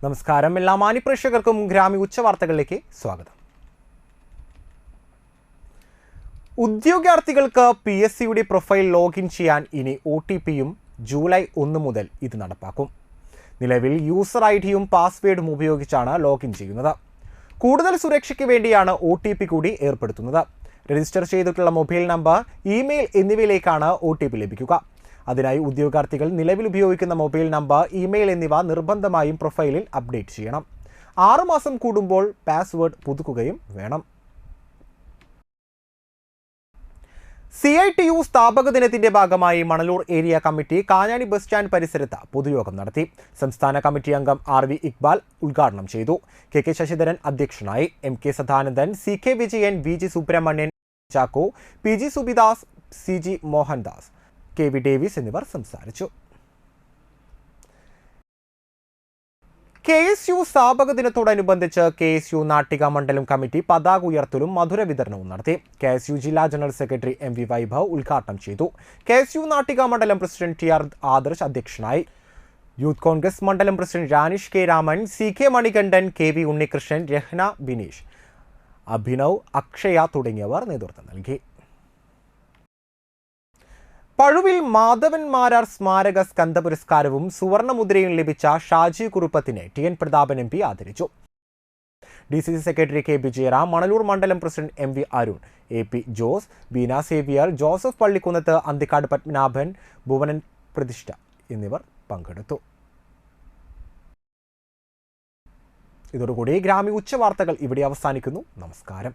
നമസ്കാരം, എല്ലാ മാന്യപ്രേക്ഷകർക്കും ഗ്രാമി ഉച്ചവാർത്തകളിലേക്ക് സ്വാഗതം. ഉദ്യോഗാർത്ഥികൾക്ക് PSCയുടെ പ്രൊഫൈൽ ലോഗിൻ ചെയ്യാൻ ഇനി OTPയും ജൂലൈ 1 മുതൽ ഇത് നടപ്പാക്കും. നിലവിൽ യൂസർ ഐഡിയും പാസ്വേഡും ഉപയോഗിച്ചാണ് ലോഗിൻ ചെയ്യുന്നത്. കൂടുതൽ സുരക്ഷയ്ക്ക് വേണ്ടിയാണ് OTP കൂടി ഏർപ്പെടുത്തുന്നത്. രജിസ്റ്റർ ചെയ്തിട്ടുള്ള മൊബൈൽ നമ്പർ, ഇമെയിൽ എന്നിവയിലേക്കാണ് OTP ലഭിക്കുക. അതിനായി ഉദ്യോഗാർത്ഥികൾ നിലവിൽ ഉപയോഗിക്കുന്ന മൊബൈൽ നമ്പർ, ഇമെയിൽ എന്നിവ നിർബന്ധമായും പ്രൊഫൈലിൽ അപ്ഡേറ്റ് ചെയ്യണം. 6 മാസം കൂടുമ്പോൾ പാസ്വേഡ് പുതുക്കുകയും വേണം. CITU സ്ഥാപക ദിനത്തിന്റെ ഭാഗമായി Manalur area committee Kanjani bus stand പരിസരത്ത് പൊതുയോഗം നടത്തി. സംസ്ഥാന കമ്മിറ്റി അംഗം RV ഇക്ബാൽ ഉദ്ഘാടനം ചെയ്തു. KK ശശിധരൻ അധ്യക്ഷനായി. MK Sadanandan, CK Vijayan, VG Subramanian, Chacko, PG Subidas, CG Mohandas, KV Davis എന്നിവർ സംസാരിച്ചു. KSU സ്ഥാപക ദിനത്തോടനുബന്ധിച്ച് KSU നാട്ടിക മണ്ഡലം കമ്മിറ്റി പതാക ഉയർത്തലും മധുര വിതരണവും നടത്തി. KSU ജില്ലാ ജനറൽ സെക്രട്ടറി MV വൈഭവ് ഉദ്ഘാടനം ചെയ്തു. KSU നാട്ടിക മണ്ഡലം പ്രസിഡന്റ് TR ആദർശ് അധ്യക്ഷനായി. യൂത്ത് കോൺഗ്രസ് മണ്ഡലം president Ranish K Raman, CK Manikandan, KV Unnikrishnan, Rahna Bineesh, Abhinav, Akshaya തുടങ്ങിയവർ നേതൃത്വം നൽകി. പഴുവിൽ മാധവൻ മാരാർ സ്മാരക സ്കന്ധ പുരസ്കാരവും സുവർണമുദ്രയും ലഭിച്ച ഷാജി കുറുപ്പത്തിനെ TN പ്രതാപൻ MP ആദരിച്ചു. DCC secretary KB Jayaram, Manalur മണ്ഡലം president MV Arun, AP Jose, Beena Xavier, Joseph Pallikkunnath, Anthikad Padmanabhan, Bhuvanan Prathishta എന്നിവർ പങ്കെടുത്തു. ഇതോടുകൂടി ഗ്രാമി ഉച്ചവാർത്തകൾ ഇവിടെ അവസാനിക്കുന്നു. നമസ്കാരം.